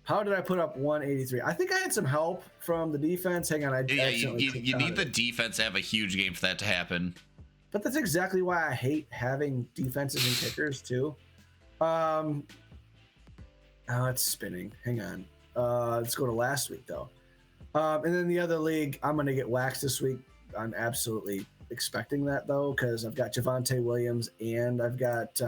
S2: How did I put up 183? I think I had some help from the defense. Hang on,
S1: you need the defense to have a huge game for that to happen.
S2: But that's exactly why I hate having defenses and kickers too. Oh, it's spinning. Hang on. Let's go to last week though. And then the other league, I'm gonna get waxed this week. I'm absolutely expecting that though, because I've got Javonte Williams and I've got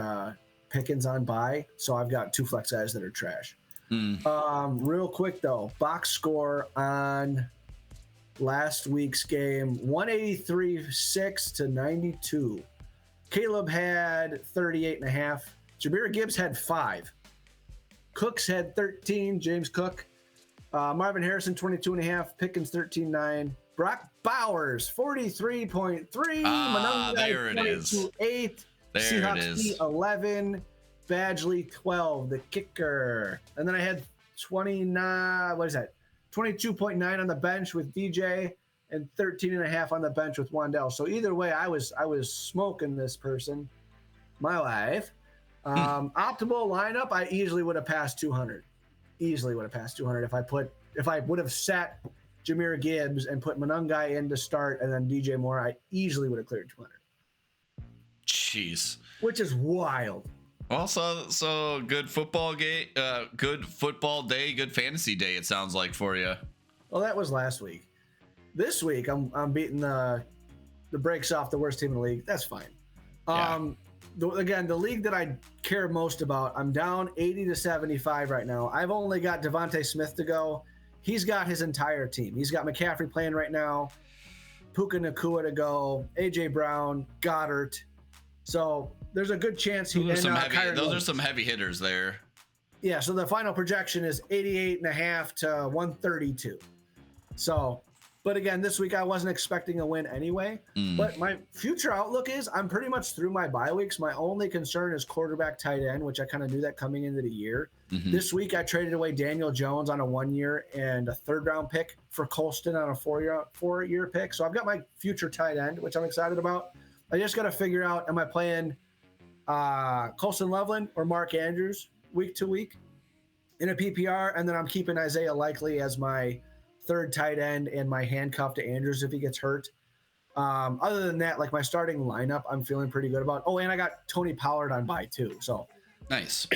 S2: Pickens on bye, so I've got two flex guys that are trash. Real quick though, box score on last week's game: 183.6 to 92. Caleb had 38.5. Jahmyr Gibbs had 5. Cooks had 13. James Cook. Marvin Harrison 22.5. Pickens 13.9. Brock Bowers 43.3.
S1: There it is.
S2: 8. Seahawks 11. Badgley 12, the kicker. And then I had 22.9 on the bench with DJ and 13.5 on the bench with Wandell. So either way, I was smoking this person, my life. Optimal lineup, I easily would have passed 200. Easily would have passed 200 if I would have sat Jahmyr Gibbs and put Monungai in to start and then DJ Moore. I easily would have cleared 200.
S1: Jeez.
S2: Which is wild.
S1: Also, good football game, good football day, good fantasy day. It sounds like for you.
S2: Well, that was last week. This week, I'm beating the the brakes off the worst team in the league. That's fine.
S1: Yeah.
S2: Again, the league that I care most about, I'm down 80 to 75 right now. I've only got Devontae Smith to go. He's got his entire team. He's got McCaffrey playing right now, Puka Nacua to go, AJ Brown, Goddard. So there's a good chance
S1: those are some heavy hitters there.
S2: Yeah, so the final projection is 88.5 to 132. So, but again, this week I wasn't expecting a win anyway. But my future outlook is I'm pretty much through my bye weeks. My only concern is quarterback, tight end, which I kind of knew that coming into the year. This week I traded away Daniel Jones on a 1 year and a 3rd round pick for Colston on a 4-year pick. So I've got my future tight end, which I'm excited about. I just got to figure out, am I playing Colston Loveland or Mark Andrews week to week in a PPR? And then I'm keeping Isaiah Likely as my 3rd tight end and my handcuff to Andrews if he gets hurt. Other than that, like my starting lineup, I'm feeling pretty good about. Oh, and I got Tony Pollard on bye too. So
S1: nice.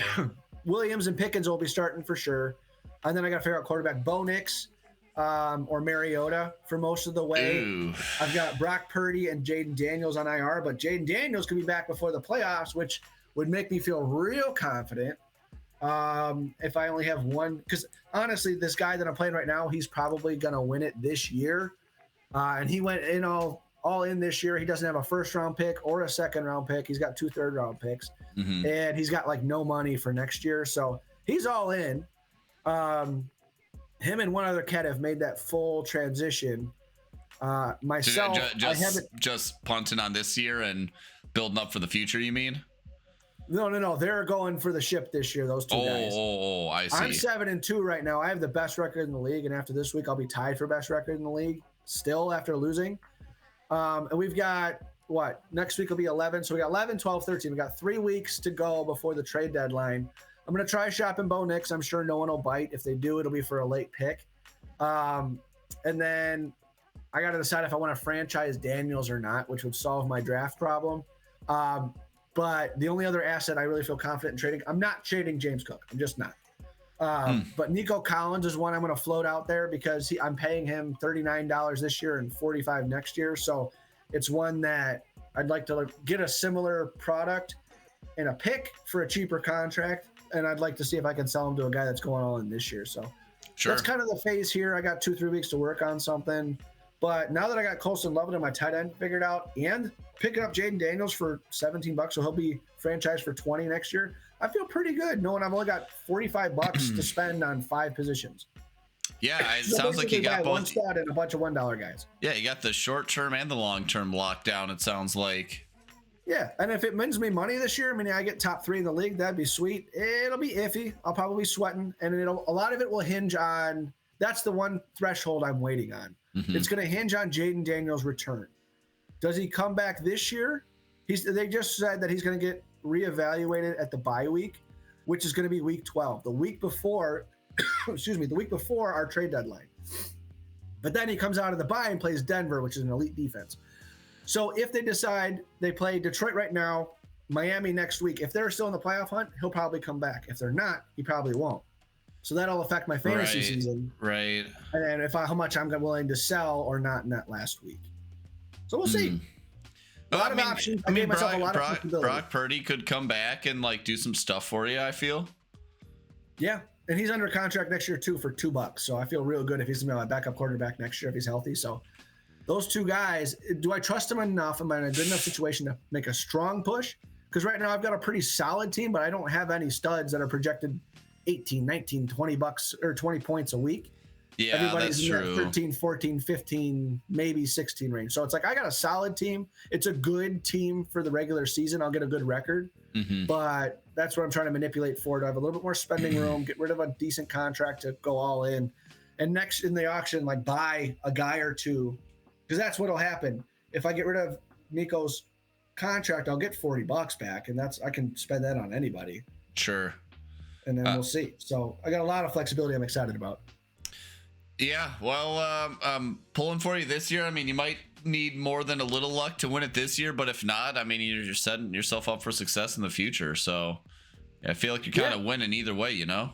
S2: Williams and Pickens will be starting for sure. And then I got to figure out quarterback Bo Nix or Mariota for most of the way.
S1: Ooh.
S2: I've got Brock Purdy and Jaden Daniels on IR, but Jaden Daniels could be back before the playoffs, which would make me feel real confident. If I only have one, because honestly, this guy that I'm playing right now, he's probably going to win it this year. And he went in all in this year. He doesn't have a 1st round pick or a 2nd round pick. He's got 2 3rd round picks and he's got like no money for next year. So he's all in. Him and one other cat have made that full transition. Myself,
S1: just punting on this year and building up for the future, you mean?
S2: No. They're going for the ship this year, those two guys.
S1: Oh, I see.
S2: I'm 7-2 right now. I have the best record in the league, and after this week, I'll be tied for best record in the league still after losing. And we've got, next week will be 11. So we got 11, 12, 13. We got 3 weeks to go before the trade deadline. I'm going to try shopping Bo Nix. I'm sure no one will bite. If they do, it'll be for a late pick. And then I got to decide if I want to franchise Daniels or not, which would solve my draft problem. But the only other asset I really feel confident in trading, I'm not trading James Cook. I'm just not. But Nico Collins is one I'm going to float out there because I'm paying him $39 this year and $45 next year. So it's one that I'd like to get a similar product and a pick for a cheaper contract. And I'd like to see if I can sell him to a guy that's going all in this year. So that's kind of the phase here. I got 2-3 weeks to work on something. But now that I got Colston Loveland and my tight end figured out and picking up Jaden Daniels for $17, so he'll be franchised for $20 next year, I feel pretty good knowing I've only got $45 to spend on 5 positions.
S1: Yeah, it sounds like you got both.
S2: One spot and a bunch of $1 guys.
S1: Yeah, you got the short term and the long term lockdown, it sounds like.
S2: Yeah, and if it wins me money this year, I mean, I get top 3 in the league, that'd be sweet. It'll be iffy. I'll probably be sweating, and a lot of it will hinge on, that's the one threshold I'm waiting on. It's going to hinge on Jaden Daniels' return. Does he come back this year? They just said that he's going to get reevaluated at the bye week, which is going to be week 12, the week before, the week before our trade deadline. But then he comes out of the bye and plays Denver, which is an elite defense. So if they decide they play Detroit right now, Miami next week, if they're still in the playoff hunt, he'll probably come back. If they're not, he probably won't. So that'll affect my fantasy season.
S1: Right.
S2: And if how much I'm willing to sell or not in that last week. So we'll see. A lot of options. I gave myself a lot of flexibility.
S1: Brock Purdy could come back and do some stuff for you, I feel.
S2: Yeah. And he's under contract next year too for $2. So I feel real good if he's going to be my backup quarterback next year if he's healthy. So those 2 guys, do I trust them enough? Am I in a good enough situation to make a strong push? Because right now I've got a pretty solid team, but I don't have any studs that are projected 18, 19, $20 or 20 points a week.
S1: Yeah,
S2: everybody's
S1: that's
S2: in
S1: true.
S2: that 13, 14, 15, maybe 16 range. So it's like I got a solid team. It's a good team for the regular season. I'll get a good record. But that's what I'm trying to manipulate for, to have a little bit more spending room, get rid of a decent contract to go all in. And next in the auction, buy a guy or 2. Because that's what'll happen. If I get rid of Nico's contract, I'll get $40 back. And I can spend that on anybody.
S1: Sure.
S2: And then we'll see. So I got a lot of flexibility I'm excited about.
S1: Yeah, well, I'm pulling for you this year. I mean, you might need more than a little luck to win it this year, but if not, I mean, you're setting yourself up for success in the future. So I feel like you're kind of winning either way, you know?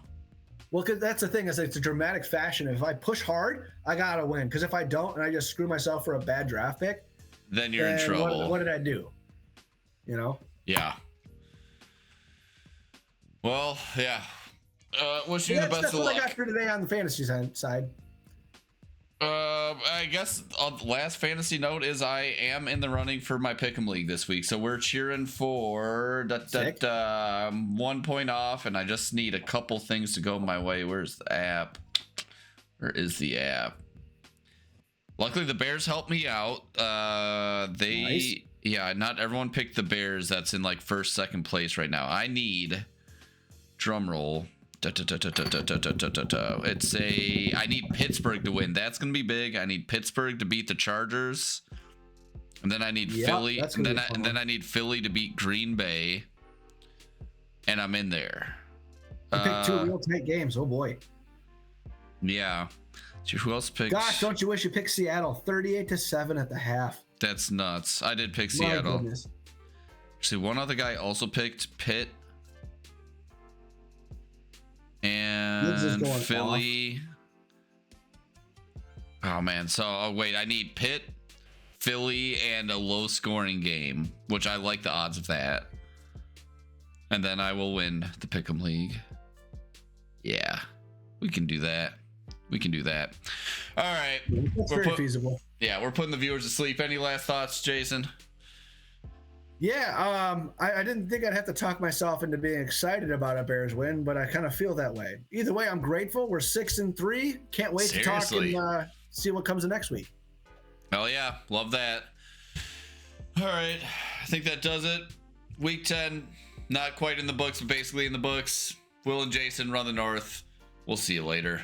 S2: Well, because that's the thing, is it's a dramatic fashion. If I push hard, I got to win. Because if I don't and I just screw myself for a bad draft pick,
S1: then you're in
S2: then
S1: trouble.
S2: What did I do? You know?
S1: Yeah. Well, yeah. Wish you the best
S2: That's
S1: of
S2: what
S1: luck.
S2: I got for today on the fantasy side.
S1: I guess the last fantasy note is I am in the running for my Pick'em League this week, so we're cheering for 1 point off, and I just need a couple things to go my way. Where's the app? Where is the app? Luckily, the Bears helped me out.
S2: Nice.
S1: Yeah, not everyone picked the Bears. That's in like first, second place right now. I need drum roll. I need Pittsburgh to win. That's gonna be big. I need Pittsburgh to beat the Chargers, and then I need Philly, and then I need Philly to beat Green Bay, and I'm in there.
S2: I picked 2 real tight games. Oh boy.
S1: Yeah. Who else picked?
S2: Gosh, don't you wish you picked Seattle 38-7 at the half?
S1: That's nuts. I did pick
S2: My
S1: Seattle.
S2: goodness.
S1: See, one other guy also picked Pitt and Philly. Oh man, so wait, I need Pitt, Philly, and a low scoring game, which I like the odds of that. And then I will win the Pick'em League. Yeah, we can do that. We can do that. All right.
S2: That's very feasible.
S1: Yeah, we're putting the viewers to sleep. Any last thoughts, Jason?
S2: Yeah, I didn't think I'd have to talk myself into being excited about a Bears win, but I kind of feel that way. Either way, I'm grateful. We're 6-3. Can't wait to talk and see what comes in next week.
S1: Hell yeah, love that. All right, I think that does it. Week 10, not quite in the books, but basically in the books. Will and Jason run the North. We'll see you later.